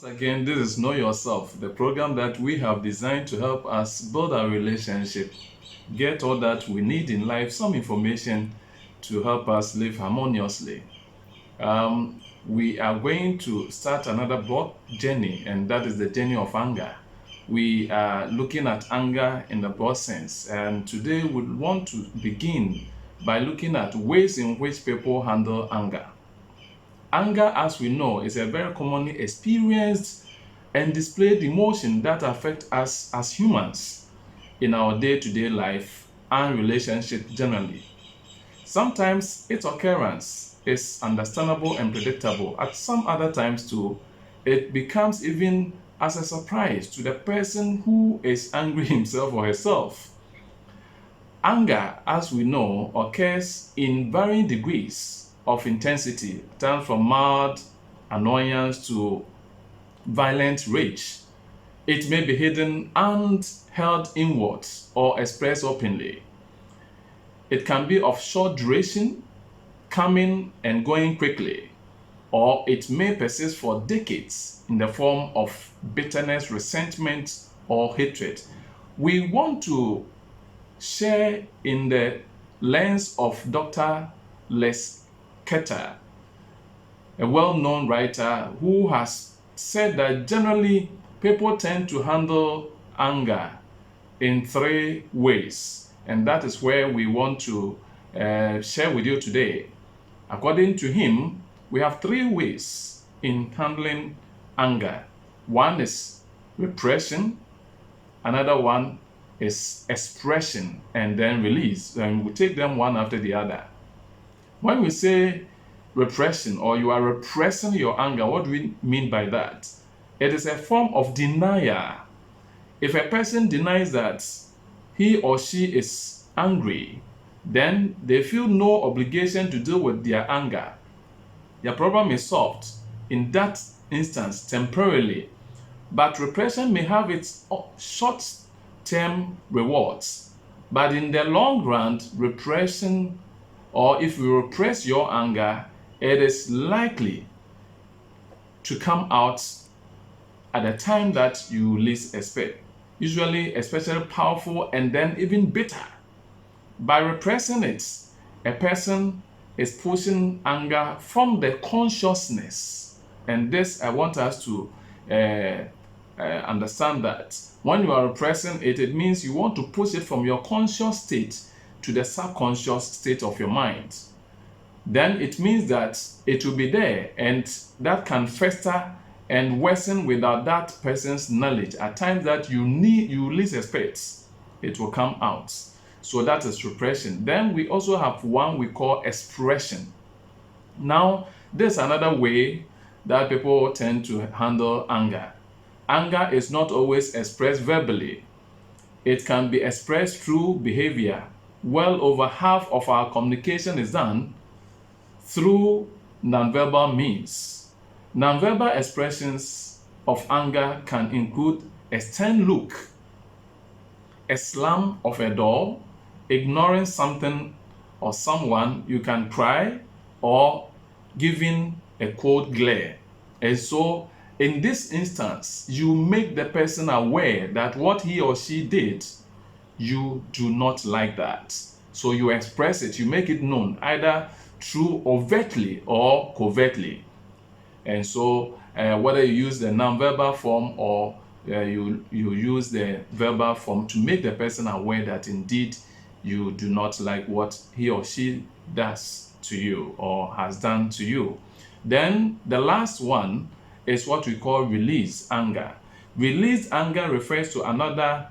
Once again, this is Know Yourself, the program that we have designed to help us build our relationship, get all that we need in life, some information to help us live harmoniously. We are going to start another broad journey, and that is the journey of anger. We are looking at anger in the broad sense, and today we want to begin by looking at ways in which people handle anger. Anger, as we know, is a very commonly experienced and displayed emotion that affects us as humans in our day-to-day life and relationship generally. Sometimes its occurrence is understandable and predictable. At some other times too, it becomes even as a surprise to the person who is angry himself or herself. Anger, as we know, occurs in varying degrees of intensity, turns from mild annoyance to violent rage. It may be hidden and held inwards or expressed openly. It can be of short duration, coming and going quickly, or it may persist for decades in the form of bitterness, resentment, or hatred. We want to share in the lens of Dr. Les Keter, a well-known writer who has said that generally people tend to handle anger in three ways, and that is where we want to share with you today. According to him, we have three ways in handling anger. One is repression, another one is expression, and then release, and we take them one after the other. When we say repression, or you are repressing your anger, what do we mean by that? It is a form of denial. If a person denies that he or she is angry, then they feel no obligation to deal with their anger. Their problem is solved in that instance temporarily, but repression may have its short-term rewards. But in the long run, repression, or if you repress your anger, it is likely to come out at a time that you least expect. Usually, especially powerful and then even bitter. By repressing it, a person is pushing anger from the consciousness. And this, I want us to understand that when you are repressing it, it means you want to push it from your conscious state to the subconscious state of your mind. Then it means that it will be there, and that can fester and worsen without that person's knowledge. At times that you least expect, it will come out. So that is repression. Then we also have one we call expression. Now, there's another way that people tend to handle anger. Anger is not always expressed verbally. It can be expressed through behavior. Well over half of our communication is done through nonverbal means. Nonverbal expressions of anger can include a stern look, a slam of a door, ignoring something or someone. You can cry, or giving a cold glare. And so in this instance, you make the person aware that what he or she did, you do not like that. So you express it, you make it known, either through overtly or covertly. And so whether you use the nonverbal form or you use the verbal form to make the person aware that indeed you do not like what he or she does to you or has done to you. Then the last one is what we call release anger. Release anger refers to another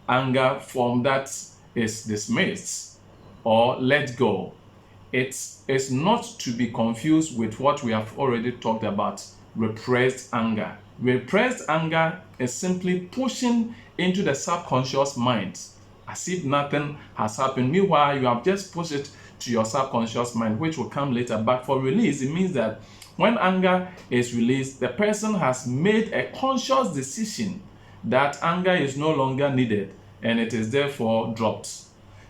anger form that is dismissed or let go. It is not to be confused with what we have already talked about, repressed anger. Repressed anger is simply pushing into the subconscious mind as if nothing has happened. Meanwhile, you have just pushed it to your subconscious mind, which will come later. But for release, it means that when anger is released, the person has made a conscious decision that anger is no longer needed and it is therefore dropped.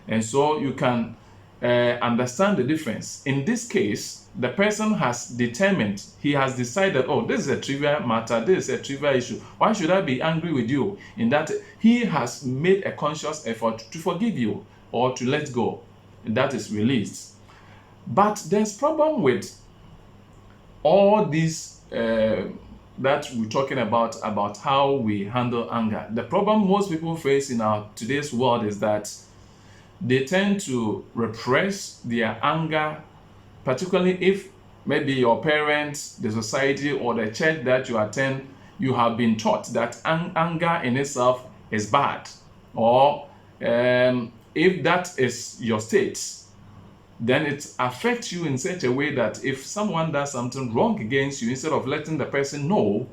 And so you can understand the difference. In this case, the person has determined, he has decided, oh, this is a trivial matter, this is a trivial issue. Why should I be angry with you? In that he has made a conscious effort to forgive you or to let go. And that is released. But there's problem with all these that we're talking about how we handle anger. The problem most people face in our today's world is that they tend to repress their anger, particularly if maybe your parents, the society, or the church that you attend, you have been taught that anger in itself is bad. Or if that is your state, then it affects you in such a way that if someone does something wrong against you, instead of letting the person know,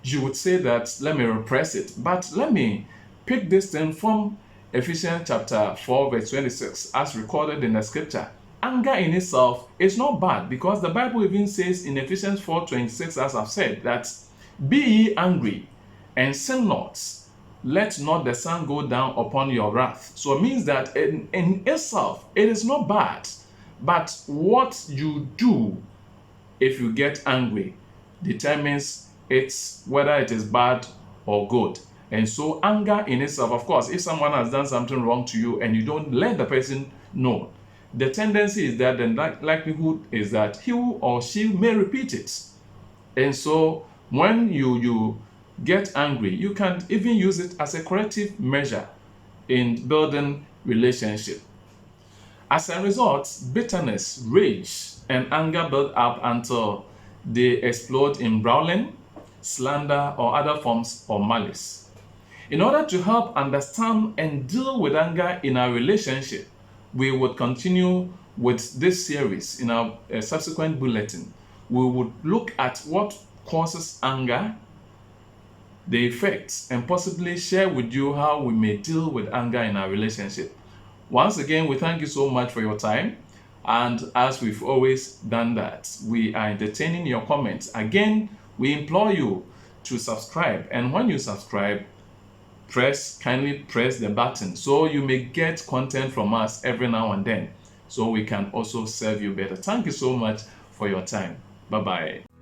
you would say that, let me repress it. But let me pick this thing from Ephesians chapter 4 verse 26 as recorded in the scripture. Anger in itself is not bad, because the Bible even says in Ephesians 4:26, as I've said, that be ye angry and sin not, let not the sun go down upon your wrath. So it means that in itself it is not bad, but what you do if you get angry determines whether it is bad or good. And so anger in itself, of course, if someone has done something wrong to you and you don't let the person know, the tendency is that the likelihood is that he or she may repeat it. And so when you get angry, you can even use it as a corrective measure in building relationship. As a result, bitterness, rage, and anger build up until they explode in brawling, slander, or other forms of malice. In order to help understand and deal with anger in our relationship, we would continue with this series in our subsequent bulletin. We would look at what causes anger, the effects, and possibly share with you how we may deal with anger in our relationship. Once again, we thank you so much for your time. And as we've always done that, we are entertaining your comments. Again, we implore you to subscribe. And when you subscribe, kindly press the button so you may get content from us every now and then, so we can also serve you better. Thank you so much for your time. Bye-bye.